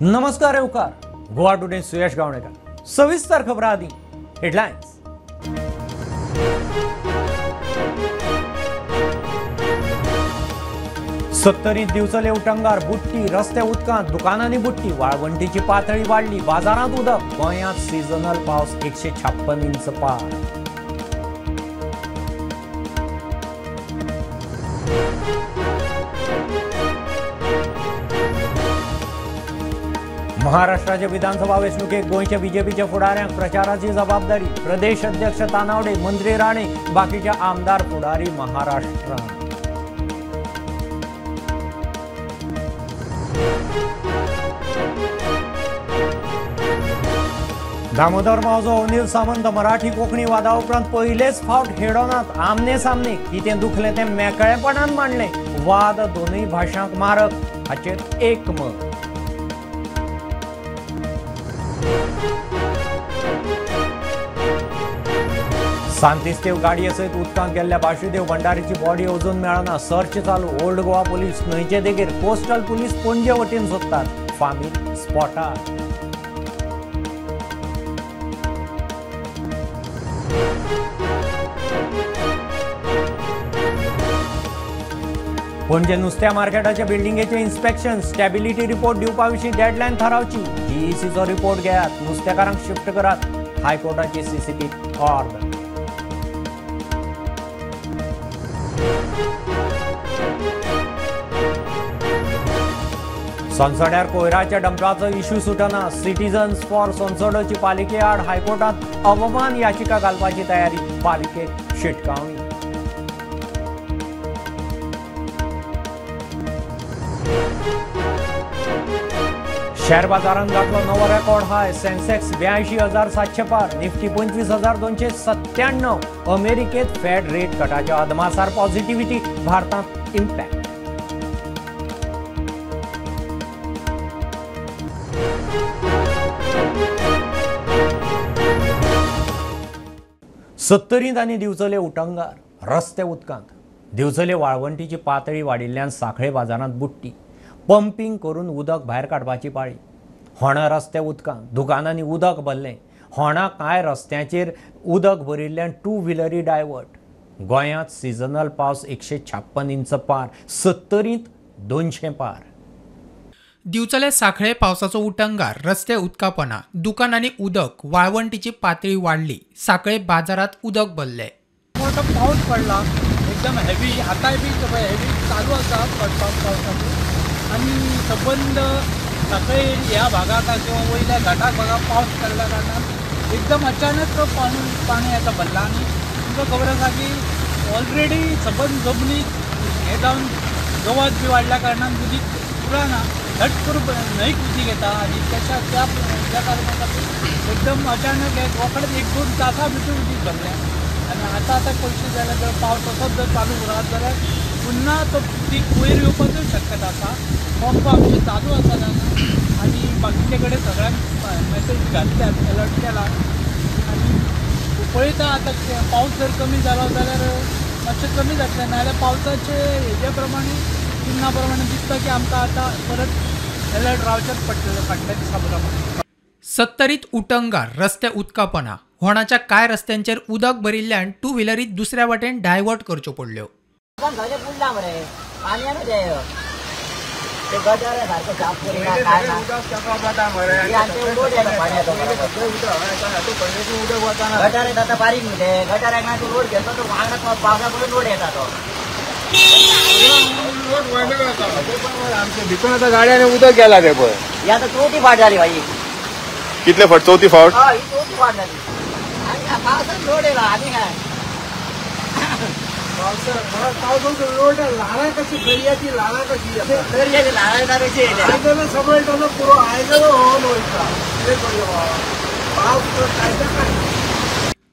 नमस्कार येवकार गोवा टुडे सुयश गावणेकर सविस्तर खबर आदी हेडलाइन्स। सत्तरी दिवसले उटंगार बुट्टी रस्ते उदकांत दुकानांनी बुट्टी वाळवंटीची पातळी वाढली बाजारात उदक गोंयांत सीझनल पावस 156 इंच पार। महाराष्ट्राच्या विधानसभा वेंचणुकेक गोंयच्या बीजेपीच्या फुडाऱ्यांक प्रचाराची जबाबदारी प्रदेश अध्यक्ष तानावडे मंत्री राणे बाकीच्या आमदार फुडारी महाराष्ट्रात। दामोदर मावजो अनिल सामंत मराठी कोंकणी वादा उपरांत पहिलेच फावट हेडोनात आमने सामने कितें दुखले ते मेकळेपणान मांडले वाद दोनूय भाशांक मारक हाचेर एकमत। सांतिस्तेव गाडये सयत उदकांत गेल्ल्या बाशुदेव भंडारीची बॉडी अजून मेळना सर्च चालू ओल्ड गोवा पुलीस न्हंयचे देगेर कोस्टल पुलीस पणजे वटेन सोदतात फामील स्पॉटार। पणजे नुस्त्या मार्केटाच्या बिल्डिंगेचे इन्स्पेक्शन स्टॅबिलिटी रिपोर्ट दिवपा विशीं डेडलायन थारावची जीईसीचो रिपोर्ट घेयात नुस्तेकारांक शिफ्ट करात हायकोर्टाची सीसीटीव्ही ऑर्डर। संसड्यार कोयराच्या डंपाचो इश्यू सुटना सिटीजन्स फॉर संसडोची पालिके आड हायकोर्टात अवमान याचिका घालपाची तयारी पालिकेक शिटकावणी। शेअर बाजारात गाठलो नवो रेकॉर्ड हाय सेन्सेक्स 82,700 पार निफ्टी 25,297 अमेरिकेत फेड रेट कटाच्या अदमासार पॉझिटिव्हिटी भारतात इम्पॅक्ट। सत्तरींत आनी दिवचले उटंगार रस्ते उदकांत दिवचले वाळवंटीची पातळी वाडिल्ल्यान सांखळे बाजारांत बुट्टी पंपिंग करून उदक भायर काडपाची पाळी। होणा रस्ते उदकांत दुकानांनी उदक भरलें होणा कांय रस्त्यांचेर उदक भरिल्ल्यान टू व्हिलरी डायवर्ट गोंयांत सीझनल पावस 156 इंच पार सत्तरींत 200 पार। दिवचले सांखळे पावसाचो उटंगार रस्ते उदकापना दुकानांनी उदक वाळवंटीची पातळी वाढली सांखळे बाजारात उदक भरले। मोठा पाऊस पडला एकदम हेवी आता बी हेवी चालू आसा पावसाचो आणि संबंध सांखळे ह्या भागात किंवा वयल्या घाटाक भागात पावस पडल्या कारणान एकदम अचानक पाणी आता भरला आणि तुमकां खबर आसा की ऑलरेडी सबंद जमनी हे जावन गवत बी वाडल्या कारणान उदीक पुराना झट करून न्हंयक उदीक येता आणि त्या कारणान खातीर एकदम अचानक एक वखद 1-2 तासां भितर उदीक भरलें आणि आता पयशे जाल्यार जर पावस तसोच जर चालू उरत जाल्यार पुन्हा तो उदीक वयर येवपाचो शक्यता आसा। पंप आमचे चालू आसा आणि बाकीचे कडेन सगळ्यांक मेसेज घातल्यात अलर्ट केला आणि पळयता आतां पावस जर कमी जालो जाल्यार मातशें कमी जातलें नाजाल्यार पावसाचे हेजे प्रमाणे चिन्ना प्रमाणे दिसता की आमकां आतां परत अलर्ट रावचेच पडटलें फाटल्या दिसा प्रमाणे। सत्तरीत उटंगार रस्ते उदकापना होणाच्या काय रस्त्यांचेर उदक भरिल्ल्यान टू व्हिलरी दुसऱ्या वटेन डायवर्ट करच्यो पडल्यो। गाड्याने उदक गेला रे पण आता चौथी फाट झाली भाई कितले फाट चौथी फाट चौथी फाट झाली आणि पावसात रोड येला आणि काय पावसाचं रोड लाळा कशी दर्याची लाळा कशी दर्याची लाळा कशी आयदन समजतो पुरो आयदन होऊन वयता पावस काय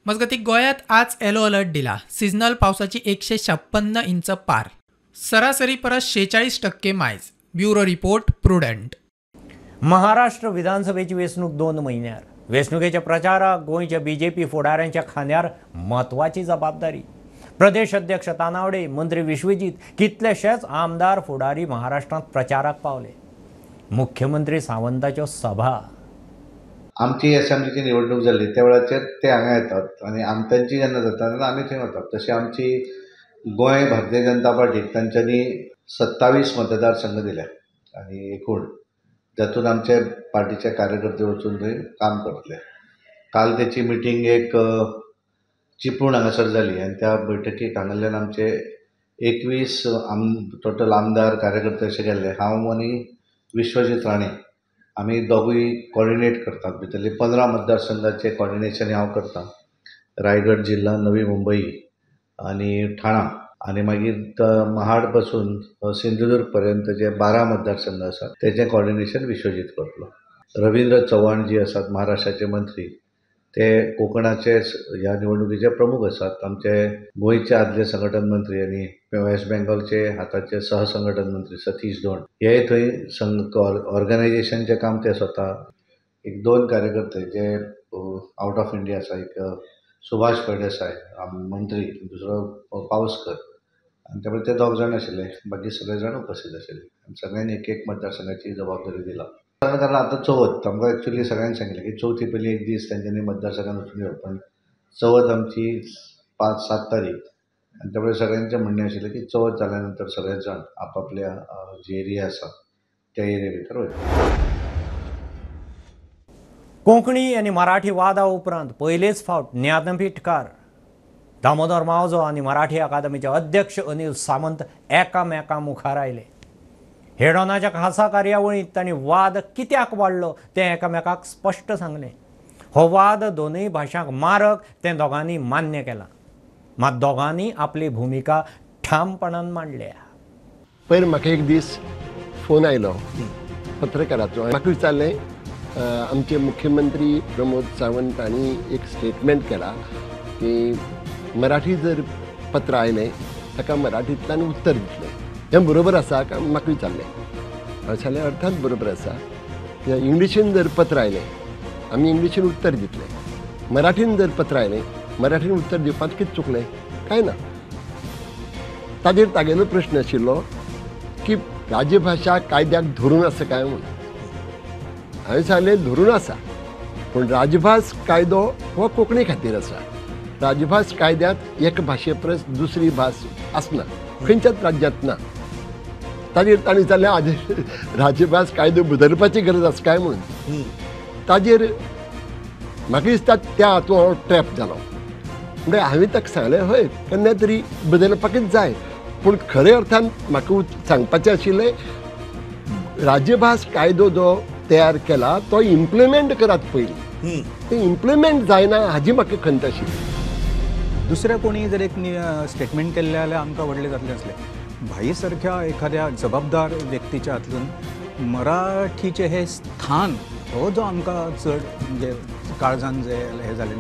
मजगतीक गोंयांत आज येलो अलर्ट दिला सीझनल पावसाची 156 इंच पार सरासरी परस 46% मायज ब्युरो रिपोर्ट प्रुडंट। महाराष्ट्र विधानसभेची वेंचणूक 2 म्हयन्यार वेंचणुकेच्या प्रचाराक गोंयच्या बीजेपी फुडाऱ्यांच्या खांद्यार महत्वाची जबाबदारी प्रदेश अध्यक्ष तानावडे मंत्री विश्वजीत कितलेशेच आमदार फुडारी महाराष्ट्रात प्रचाराक पावले। मुख्यमंत्री सावंताच्यो सभा. आमची असेंब्लीची निवडणूक जाल्ली त्या वेळाचेर ते हांगा येतात आनी त्यांची जेन्ना जाता तेन्ना आमी थंय वतात. तशी आमची गोंय भारतीय जनता पार्टीक तांच्यांनी 27 मतदारसंघ दिल्या आनी एकूण जातून आमचे पार्टीचे कार्यकर्ते वचून थंय काम करतले. काल त्याची मिटींग एक चिपळूण हांगासर जाली आनी त्या बैठकीक हांगाल्यान आमचे 21 टोटल आमदार कार्यकर्ते अशे गेल्ले. हांव आनी विश्वजीत राणे आमी दोगूय कॉर्डिनेट करतात. भितरले 15 मतदारसंघाचे कॉर्डिनेशन हांव करता. रायगड जिल्हा, नवी मुंबई आनी ठाणा आनी मागीर महाड पासून सिंधुदुर्ग पर्यंत जे 12 मतदारसंघ आसात तेचें कॉर्डिनेशन विश्वजीत करतलो. रवींद्र चव्हाण जी आसात महाराष्ट्राचे मंत्री ते कोकणाचे ह्या निवडणुकीचे प्रमुख आसात. आमचे गोंयचे आदले संघटन मंत्री आनी वेस्ट बेंगॉलचे हाताचे सहसंघटन मंत्री सतीश धोंड हे थंय ऑर्गनायझेशनचे काम ते स्वता. एक 2 कार्यकर्ते जे आउट ऑफ इंडिया आसा, एक सुभाष फळदेसाय मंत्री, दुसरो पावसकर आनी त्यामुळे ते 2 जाण आशिल्ले. बाकी सगळे जाण उपस्थित आशिल्ले. सगळ्यांनी एक मतदारसंघाची जबाबदारी दिला. कारण आतां चवथ आमकां एक्चुअली सगळ्यांनी सांगिल्लें की चवथी पयलीं एक दीस तेंच्यांनी मतदारसंघात वचून येवप, पण चवथ आमची 5-7 तारीख आनी त्यामुळे सगळ्यांचें म्हणणें आशिल्लें की चवथ जाल्या नंतर सगळे जाण आपापल्या जी एरिया आसा त्या एरिया भितर वयता. कोंकणी आनी मराठी वादा उपरांत पयलेच फावट ज्ञानपीठकार दामोदर मावजो आनी मराठी अकादमीचे अध्यक्ष अनिल सामंत एकामेका मुखार आयले. हेडोनाच्या खासा कार्यावळींत तांणी वाद कित्याक वाडलो तें एकामेकाक स्पश्ट सांगलें. हो वाद दोनूय भाशांक मारक तें दोगांनी मान्य केलां. मात दोगांनी आपली भुमिका ठामपणान मांडल्या. पयर म्हाका एक दीस फोन आयलो पत्रकाराचो. म्हाका विचारलें आमचे मुख्यमंत्री प्रमोद सावंत हांणी एक स्टेटमेंट केला की मराठी जर पत्र आयलें ताका मराठींतल्यान उत्तर दितलें. हें बरोबर आसा काय म्हाका विचारलें. हांवें सांगलें अर्थात बरोबर आसा. इंग्लिशीन जर पत्र आयलें आमी इंग्लिशीन उत्तर दितले. मराठीन जर पत्र आयलें मराठीन उत्तर दिवपाक कितें चुकलें? कांय ना. ताजेर तागेलो प्रश्न आशिल्लो की राजभाशा कायद्याक धरून आसा काय म्हणून. हांवें सांगलें धरून आसा, पूण राजभास कायदो हो कोंकणी खातीर आसा. राजभास कायद्यांत एक भाशे परस दुसरी भास आसना, खंयच्याच राज्यांत ना. ताजेर ताणें जाल्यार राजभास कायदो बदलपाची गरज आसा काय म्हणून. ताजेर म्हाका दिसता त्या हातूंत हांव ट्रॅप जालो. म्हणजे हांवें ताका सांगलें हय केन्ना तरी बदलपाकच जाय, पूण खऱ्या अर्थान म्हाका सांगपाचें आशिल्लें राजभास कायदो जो तयार केला तो इम्प्लिमेंट करात पयलीं. ते इम्प्लिमेंट जायना हाजी म्हाका खंत आशिल्ली. दुसऱ्या कोणी जर एक स्टेटमेंट केल्ले जाल्यार आमकां व्हडलें जातलें आसलें. भाई सारख्या एखाद्या जबाबदार व्यक्तीच्या हातून मराठीचे हे स्थान हो जो आमकां चड म्हणजे काळजान जे हे जालें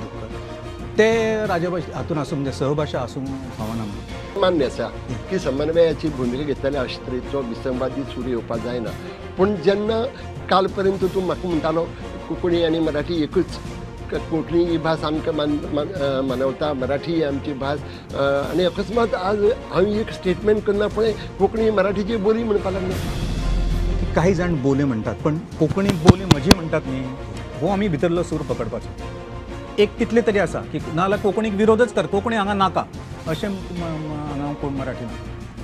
ते राजभाशे हातून आसूं म्हणजे सहभाशा आसूं फावना म्हणून मान्य आसा की समन्वयाची भुमिका घेतलेल्या अशे तरेचो विसंवादी सूर येवपाक जायना. पूण जेन्ना काल पर्यंत तूं म्हाका म्हणटालो कोंकणी आनी मराठी एकूच, कोंकणी ही भास आमकां मानवता, मराठी ही आमची भास, आनी अकस्मात आज हांवें एक स्टेटमेंट करना पळय कोंकणी मराठीची बोली म्हणपाक लागले. काही जाण बोले म्हणटात, पण कोंकणी बोली म्हजी म्हणटात न्ही, हो आमी भितरलो सूर पकडपाचो. एक कितले तरी आसा की नाल्यार कोंकणीक विरोधच कर, कोंकणी हांगा नाका अशें हांगा कोण मराठी ना.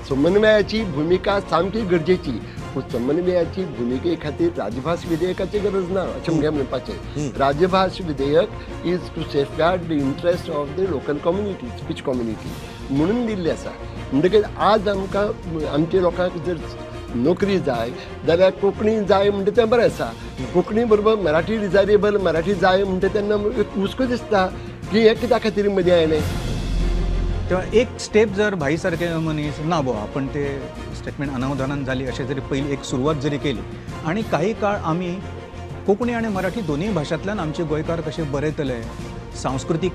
समन्वयाची भुमिका सामकी गरजेची, पूण समन्वयाची भुमिके खातीर राजभास विधेयकाची गरज ना अशें म्हणजे म्हणपाचें. राजभास विधेयक is to safeguard the interest of the local community, speech community म्हणून दिल्लें आसा. म्हणटकीर आज आमकां आमच्या लोकांक जर नोकरी जाय जाल्यार कोंकणी जाय म्हणटा तें बरें आसा. कोंकणी बरोबर मराठी डिजायरेबल मराठी जाय म्हणटा तेन्ना हुस्को दिसता की हें कित्या खातीर मदीं आयलें. तेव्हा एक स्टेप जर भाई सारखे मनीस ना बुवा आपण ते स्टेटमेंट अनावधानान झाली असे जरी पहिली एक सुरुवात जरी केली आणि काही काळ आम्ही कोंकणी आणि मराठी दोन्ही भाषांतल्यान आमचे गोंयकार कसे बरयतले सांस्कृतिक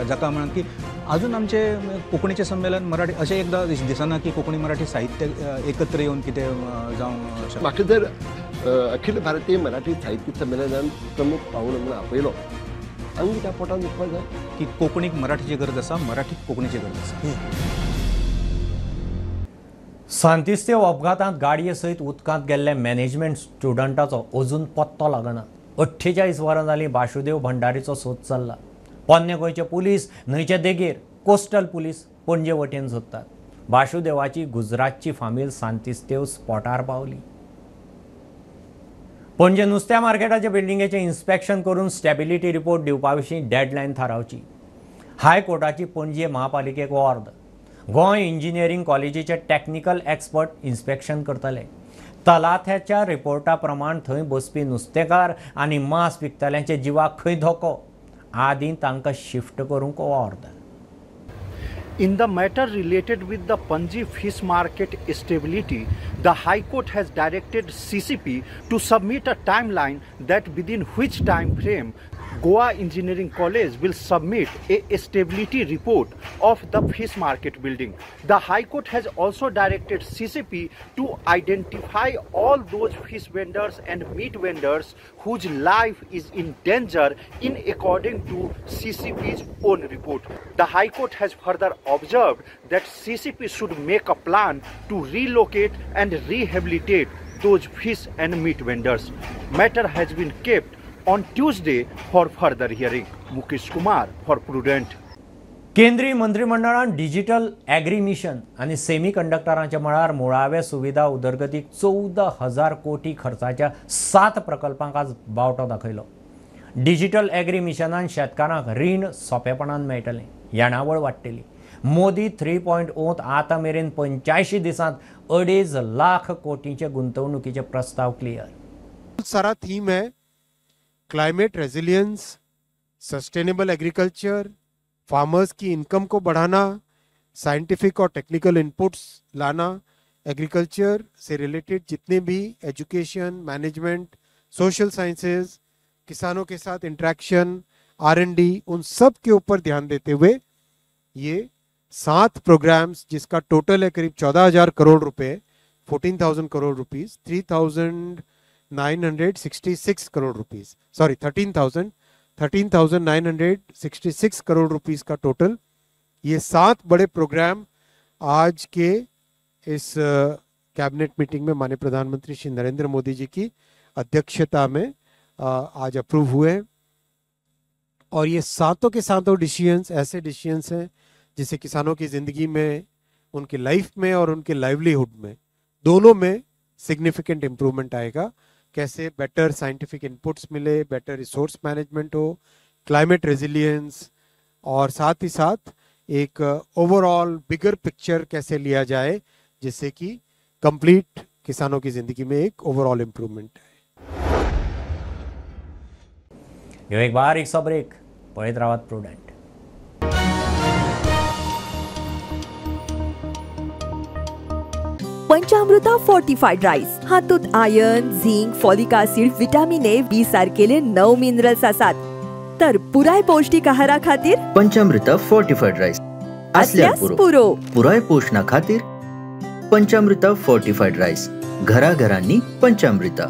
जाका म्हणून की अजून आमचे कोंकणीचे संमेलन मराठी अशें एकदां दिसना की कोंकणी मराठी साहित्य एकत्र येवन कितें जावं शकता. म्हाका जर अखिल भारतीय मराठी साहित्य संमेलनान प्रमुख पाहुणो म्हणून आपयलो आमी त्या पोटान दुखपाक जाय की कोंकणीक मराठीची गरज आसा, मराठीक कोंकणीची गरज आसा. सांतिस्तेव अपघातांत गाडये सयत उदकांत गेल्ल्या मॅनेजमेंट स्टुडंटाचो अजून पत्तो लागना. 48 वरां जालीं वासुदेव भंडारीचो सोद चल्ला. पोन्ने गोंयचे पुलीस न्हंयचे देगेर कोस्टल पुलीस पणजे वटेन सोदतात. वासुदेवाची गुजरातची फामील सांतिस्तेव स्पॉटार पावली. पणजे नुस्त्या मार्केटाच्या बिल्डिंगेचें इन्स्पेक्शन करून स्टॅबिलिटी रिपोर्ट दिवपा विशीं डेडलायन थारावची. हायकोर्टाची पणजे महापालिकेक ward. Goa engineering कॉलेजीचे technical expert inspection करतले. तलाथ्याच्या रिपोर्टा प्रमाण थंय बसपी नुस्तेकार आनी मांस विकतल्यांच्या जिवाक खंय धोको आदीं तांकां शिफ्ट करूंक ward. In the matter related with the Panji fish market stability, the High Court has directed CCP to submit a timeline that within which time frame Goa Engineering College will submit a stability report of the fish market building. The High Court has also directed CCP to identify all those fish vendors and meat vendors whose life is in danger in according to CCP's own report. The High Court has further observed that CCP should make a plan to relocate and rehabilitate those fish and meat vendors. Matter has been kept on Tuesday for further hearing. Mukesh Kumar for Prudent. केंद्रीय मंत्रिमंडळान digital agree mission आनी semi कंडक्टरांच्या मळार मुळाव्या सुविधा उदरगतीक 14,000 कोटी खर्चाच्या 7 प्रकल्पांक आज बावटो दाखयलो. डिजिटल ॲग्री मिशनान शेतकारांक रीण सोंपेपणान मेळटलें. येणावळ वाडटली. मोदी 3.0 आतां मेरेन 85 दिसांत 2.5 लाख कोटींचे गुंतवणुकीचे प्रस्ताव क्लियर. सारा थीम है climate resilience, sustainable agriculture, farmers की इनकम को बढ़ाना, साइंटिफिक और टेक्निकल इनपुट्स लाना, एग्रीकल्चर से रिलेटेड जितने भी एजुकेशन, मैनेजमेंट, सोशल साइंसेज, किसानों के साथ इंटरेक्शन, R&D, उन सब के ऊपर ध्यान देते हुए ये 7 प्रोग्राम्स जिसका टोटल है करीब 14,000 करोड़ रुपए, 14,000 crore rupees, 13,966 crore rupees, sorry 13,966 crore rupees का टोटल. ये 7 बड़े प्रोग्राम आज के इस कैबिनेट मीटिंग में माननीय प्रधानमंत्री श्री नरेंद्र मोदी जी की अध्यक्षता में आज अप्रूव हुए. और ये सातों के सातों डिसीजंस ऐसे डिसीजंस हैं जिससे किसानों की ज़िंदगी में, उनकी लाइफ में और उनके लाइवलीहुड में दोनों में सिग्निफिकेंट इम्प्रूवमेंट आएगा. कैसे बेटर साइंटिफिक इनपुट्स मिले, बेटर रिसोर्स मैनेजमेंट हो, क्लाइमेट रेजिलियंस, और साथ ही साथ एक ओवरऑल बिगर पिक्चर कैसे लिया जाए जिससे कि कंप्लीट किसानों की ज़िंदगी में एक ओवरऑल इम्प्रूवमेंट है. एक बारीक सा ब्रेक. पळयत रावात प्रुडंट. पंचामृता फोर्टिफाईड राईस. हातूंत iron, zinc, folic acid, vitamin A, B सारकेले 9 मिनरल्स आसात. तर पुराय पौष्टिक आहारा खातीर पंचामृता फोर्टिफाईड राईस असल्यार पुरो. पुराय पोषणा खातीर पंचामृता फोर्टिफाईड राईस. घराघरांनी पंचामृता.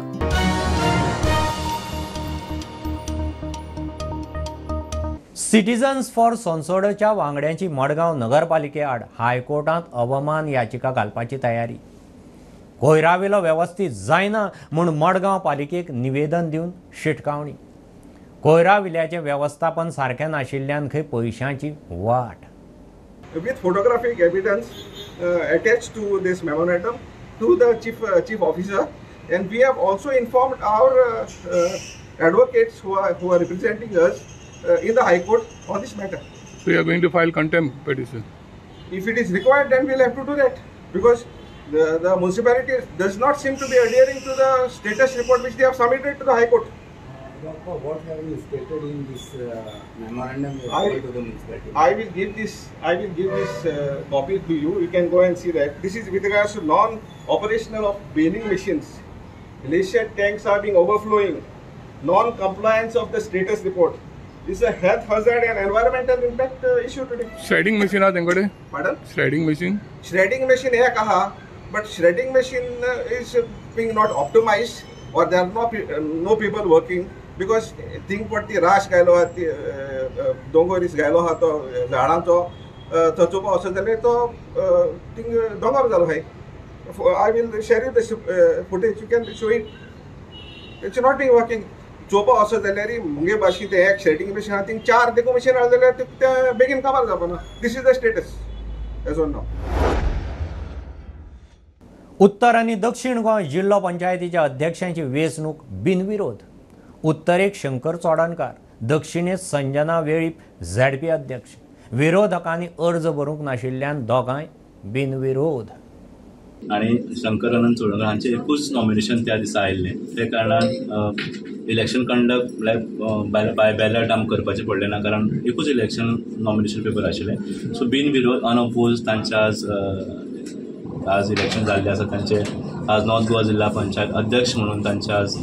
सिटीजन्स फॉर संसोडच्या वांगड्यांची मडगांव नगरपालिके आड हायकोर्टांत अवमान याचिका घालपाची तयारी. कोयरावेलो वेवस्थीत जायना म्हूण मडगांव पालिकेक निवेदन दिवन शिटकावणी. कोयरा विल्याचें वेवस्थापन सारकें नाशिल्ल्यान खंय पयशांची वाट. With photographic evidence attached to this memorandum to the chief officer, and we have also informed our advocates who are representing us in the High Court on this matter. So you are going to file contempt petition? If it is required, then we'll have to do that, because the municipality does not seem to be adhering to the status report which they have submitted to the High Court. What have you stated in this memorandum to the municipality? I will give this copy to you. You can go and see that. This is with regards to non-operational of baling machines. Glacier tanks are being overflowing. Non-compliance of the status report. This is a health hazard and environmental impact issue today. Shredding machine are there? Pardon? Shredding machine? Shredding machine hai kaha, but shredding machine is being not optimized, or there are no people working, because think what the rash gailo ha, dongoris gailo ha to zadancho tachupa asho jale to think dongor jalo hai. I will share you the footage. You can show it. It's not being working. चोपा असं जाल्यार मुगे भाशी ते एक शेटिंग machine आहा thing 4 देखो machine आहा जाल्यार ते बेगीन कामार जावपाना. This is the status as on now. उत्तर आणि दक्षिण गोंय जिल्लो पंचायतीच्या अध्यक्षांची वेंचणूक बिनविरोध. उत्तरेक शंकर चोडणकार, दक्षिणेक संजना वेळीप झेडपी अध्यक्ष. विरोधकांनी अर्ज भरूंक नाशिल्ल्यान दोगांय बिनविरोध. आणि शंकरानंद चोडणकर हांचे एकूच नॉमिनेशन त्या दिसा आयिल्लें. ते कारणान इलेक्शन कंडक्ट बाय बॅलट आमकां करपाचें पडलें ना, कारण एकूच इलेक्शन नॉमिनेशन पेपर आशिल्लें. सो बिनविरोध अनअपोज तांचे आज इलेक्शन जाल्लें आसा. तांचे आज नॉर्थ गोवा जिल्हा पंचायत अध्यक्ष म्हणून तांचे आज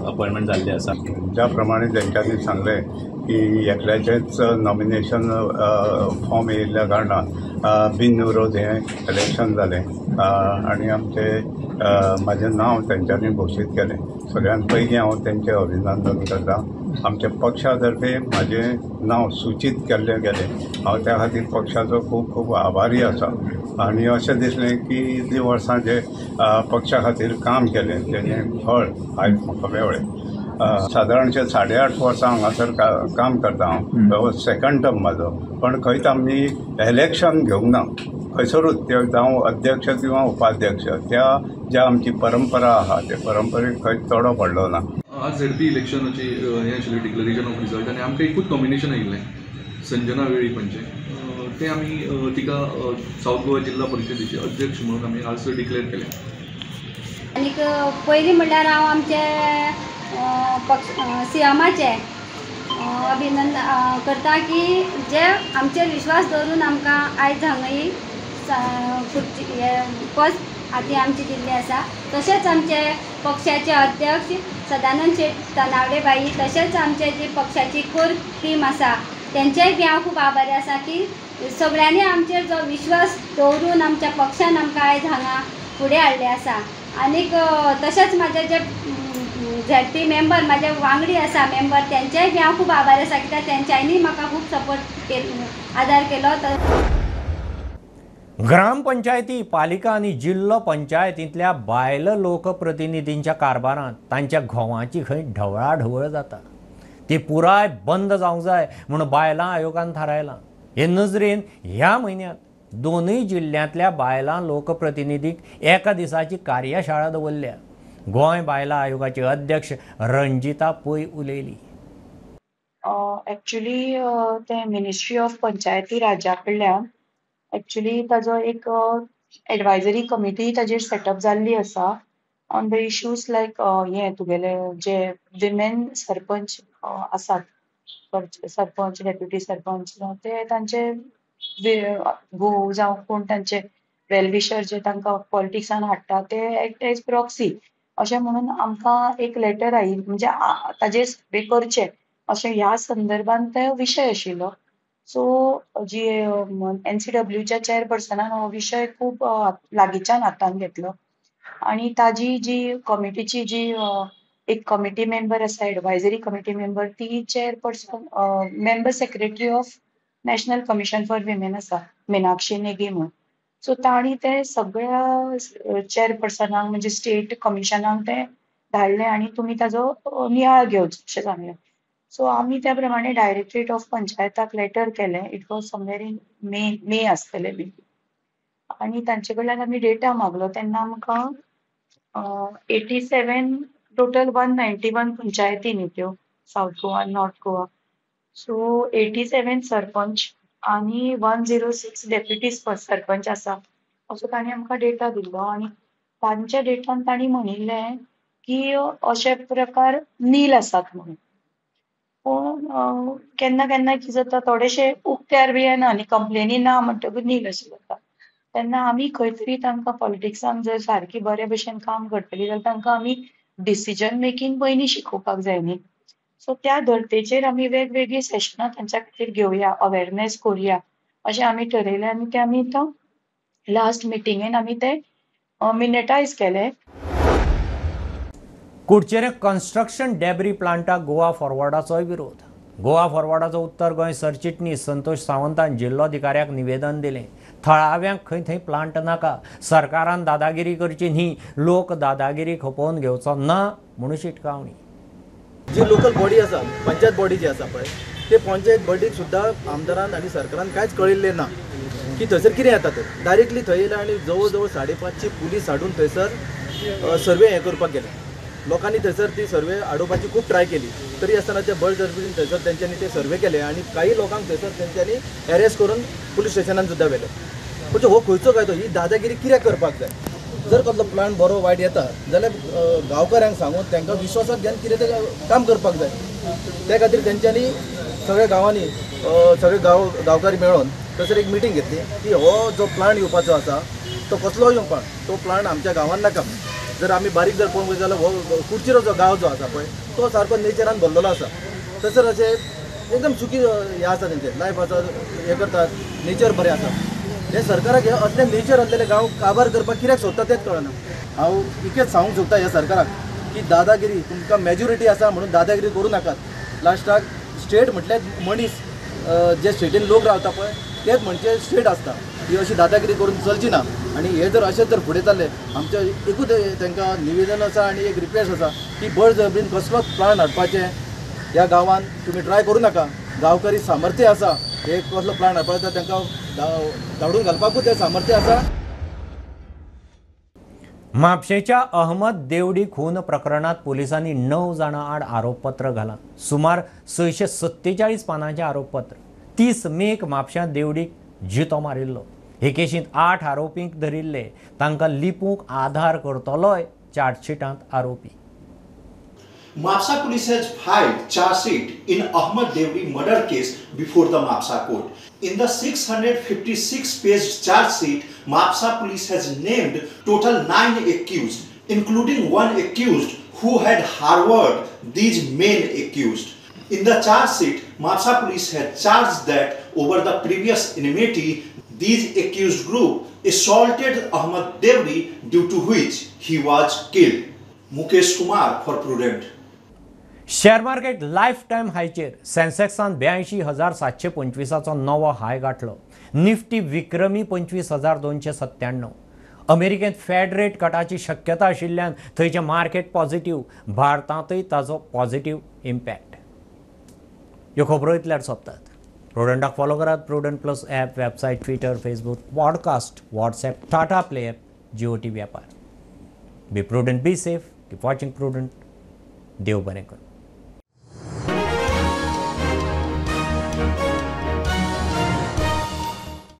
अपॉइंटमेंट जाल्लें आसा. ज्या प्रमाणे तेंच्यांनी सांगलें की एकल्याचेच नॉमिनेशन फॉर्म येयल्ल्या कारणान बिनविरोध हें इलेक्शन जालें आनी म्हाजें नांव तेंच्यांनी घोशीत केलें. सगळ्यांत पयलीं हांव तेंचें अभिनंदन करतां. आमच्या पक्षा तर्फे म्हाजें नांव सूचीत केल्लें गेलें. हांव त्या खातीर पक्षाचो खूब खूब आभारी आसा. आनी अशें दिसलें की इतलीं वर्सां जें पक्षा खातीर काम केलें तेजें फळ आयज म्हाका मेळ्ळें. सादारणशे 8.5 वर्सां हांगासर काम करता हांव. सेकंड टर्म म्हाजो. पण खंयच आमी इलेक्शन घेवंक ना. खंयसरूच ते जावं अध्यक्ष किंवा उपाध्यक्ष, त्या ज्या आमची परंपरा आहा ते परंपरेक खंयच तडो पडलो ना. आज झेडपी इलेक्शनाची हें आशिल्लें डिक्लरेशन ऑफ रिजल्ट आनी आमकां एकूच नॉमिनेशन आयिल्लें संजना वेळीपांचें. ते आमी तिका साऊथ गोवा जिल्हा परिशदेचे अध्यक्ष म्हणून आमी आज डिक्लेअर केलें. आनीक पयलीं म्हणल्यार हांव आमचे सीएमाचे अभिनंदन करता की जे आमचेर विश्वास दवरून आमकां आयज हांगा फर्स्ट हाती आमची दिल्ली आसा. तशेंच आमचे पक्षाचे अध्यक्ष सदानंद शेट तनावडे बाई, तशेंच आमचे जी पक्षाची कोर टीम आसा तेंचेय बी हांव खूब आभारी आसा की सगळ्यांनी आमचेर जो विश्वास दवरून आमच्या पक्षान आमकां आयज हांगा फुडें हाडले आसा. आनीक तशेंच म्हाजे जे झेडपी मेंबर म्हाजे वांगडी आसा मेंबर तेंचेय बी हांव खूब आभारी आसा कित्याक तेंच्यांनी म्हाका खूब सपोर्ट आदार केलो. ग्रामपंचायती, पालिका आणि जिल्लो पंचायतींतल्या बायल लोकप्रतिनिधींच्या कारभारांत तांच्या घोवांची खंय ढवळाढवळ जाता. ती पुराय बंद जावंक जाय म्हणून बायलां आयोगान थारायलां. हे नजरेन ह्या म्हयन्यांत दोनूय जिल्ल्यांतल्या बायलां लोकप्रतिनिधीक एका दिसाची कार्यशाळा दवरल्या. गोंय बायलां आयोगाचे अध्यक्ष रंजिता पै उलयली. एक्चुली ते मिनिस्ट्री ऑफ पंचायती राज्या कडल्यान एक्चुली ताजो एक एडवायजरी कमिटी ताजेर सेटअप जाल्ली आसा ऑन द इश्यूज लायक हे तुगेले जे विमेन सरपंच आसात, सरपंच डेप्युटी सरपंच ते तांचे घोव जावं कोण तांचे वेलविशर जे तांकां पॉलिटिक्सान हाडटा ते एक्ट एज प्रॉक्सी अशें म्हणून आमकां एक लेटर आयिल्ली. म्हणजे ताजेर सर्वे करचे अशें ह्या संदर्भान तो विशय आशिल्लो. सो जी NCWच्या चेअरपर्सनान हो विशय खूब लागींच्यान हातान घेतलो आनी ताजी जी कमिटीची जी एक कमिटी मेंबर आसा, एडवायजरी कमिटी मेंबर, ती chairperson member secretary of national commission for women आसा, मिनाक्षी नेगी म्हणून. सो ताणी ते सगळ्या चेअरपर्सनांक म्हणजे स्टेट कमिशनाक ते धाडले आनी तुमी ताजो नियाळ घेवचो अशें सांगलें. सो आमी त्या प्रमाणे डायरेक्टरेट ऑफ पंचायताक लेटर केलें. इट वॉज समवेर इन मे आसतलें बी. आनी तांचे कडल्यान आमी डेटा मागलो तेन्ना आमकां 87 टोटल 191 पंचायती न्ही त्यो south Goa north Goa. So 87 sarpanch आनी 106 डेप्युटी सरपंच आसा असो तांणी आमकां डेटा दिल्लो. आनी तांच्या डेटान तांणी म्हणिल्लें की अशे प्रकार नील आसात म्हणून. पूण केन्ना केन्ना कितें जाता थोडेशे उक्त्यार बी येना आनी कंप्लेनी ना म्हणटकूच नील अशें जाता. तेन्ना आमी खंय तरी तांकां पॉलिटिक्सान जर सारकी बरे भशेन काम करतली जाल्यार तांकां आमी डिसिजन मेकींग पयलीं शिकोवपाक जाय न्ही. सो त्या धर्तेचेर आमी वेगवेगळी सेशनां तांच्या खातीर घेवया, अवेरनेस करुया अशें आमी ठरयलें आनी ते आमी तो लास्ट मिटिंगेन आमी ते मिनिटायज केले. कुडचेरे कन्स्ट्रक्शन डेब्री प्लांटाक गोवा फॉरवर्डाचोय विरोध. गोवा फॉरवर्डाचो उत्तर गोंय सरचिटणीस संतोष सावंतान जिल्लोधिकाऱ्याक निवेदन दिलें. थळाव्यांक खंय थंय प्लांट नाका, सरकारान दादागिरी करची न्ही, लोक दादागिरी खपोवन घेवचो ना म्हणून शिटकावणी. जी लोकल बॉडी आसा, पंचायत बॉडी जी आसा पळय, ते पंचायत बॉडीक सुद्दां आमदारान आनी सरकारान कांयच कळिल्लें ना की थंयसर कितें येता तर. डायरेक्टली थंय येयला आनी जवळ जवळ 550 पुलीस हाडून थंयसर सर्वे हें करपाक गेले. लोकांनी थंयसर ती सर्वे आडोवपाची खूब ट्राय केली, तरी आसतना ते बळजबरीन थंयसर तेंच्यांनी ते सर्वे केले आनी काही लोकांक थंयसर तेंच्यांनी अरेस्ट करून पुलीस स्टेशनान सुद्दां व्हेले. म्हणजे हो खंयचो कायदो, ही दादागिरी कित्याक करपाक जाय? जर कसलो प्लान बरो वायट येता जाल्यार गांवकाऱ्यांक सांगून तांकां विश्वासाक घेवन कितें तें काम करपाक जाय. त्या खातीर तेंच्यांनी सगळ्या गांवांनी सगळे गांवकारी मेळोन थंयसर एक मिटींग घेतली की हो जो प्लान येवपाचो आसा तो कसलो येवपाक, तो प्लान आमच्या गांवांत नाका. जर आमी बारीक जर पळोवंक वयत जाल्यार हो कुडचिरो जो गांव जो आसा पळय तो सारको नेचरान भरलेलो आसा. थंयसर अशें एकदम सुखी हें आसा, तेंचें लायफ आसा, हें करतात, नेचर बरें आसा. हे सरकाराक हे असले नेचर असलेले गांव काबार करपाक कित्याक सोदता तेंच कळना. हांव इतकेंच सांगूंक सोदता ह्या सरकाराक की दादागिरी, तुमकां मेजॉरिटी आसा म्हणून दादागिरी करूं नाकात. लास्टाक स्टेट म्हटल्यार मनीस, जे स्टेटीन लोक रावता पळय तेच म्हणजे स्टेट आसता. ही अशी दादागिरी करून चलची ना. आनी हे जर अशेंच जर फुडें जालें, आमचें एकूच तांकां निवेदन आसा आनी एक रिक्वेस्ट आसा की बळजबरीन कसलोच प्लान हाडपाचें ह्या गांवांत तुमी ट्राय करूं नाका. गांवकारी सामर्थ्य आसा, हे कसलो प्लान हाडपाचो तांकां धाडून घालपाकूच हें सामर्थ्य आसा. म्हापशेच्या अहमद देवडी खून प्रकरणात पोलिसांनी 9 जाणां आड आरोपपत्र घालां. सुमार 647 पानांचें आरोपपत्र. 30 मेक म्हापश्यां देवडीक जितो मारिल्लो. हे केशींत 8 आरोपींक धरिल्ले. तांकां लिपूंक आधार करतलोय चार्जशीटांत आरोपी. Mapsa police has filed charge sheet in Ahmad Devdi murder case before the Mapsa court. In the 656-page charge sheet, Mapsa police has named total 9 accused, including one accused who had harbored these main accused. In the charge sheet, Mapsa police had charged that over the previous enmity, these accused group assaulted Ahmad Devdi, due to which he was killed. Mukesh Kumar for Prudent. Share market life time हायचेर. सेन्सेक्सान 82,725 नवो हाय गाठलो. Nifty विक्रमी 25,297. अमेरिकेंत Fed rate कटाची शक्यता आशिल्ल्यान थंयचें market positive. भारतांतय ताचो पॉझिटिव्ह इम्पॅक्ट. ह्यो खबरो इतल्यार सोंपतात. प्रुडंटाक फॉलो करात. Prudent plus app, website, Twitter, Facebook, podcast, WhatsApp, Tata play app, Jio T व्यापार. Be Prudent, be safe, keep watching Prudent. देव बरें कर.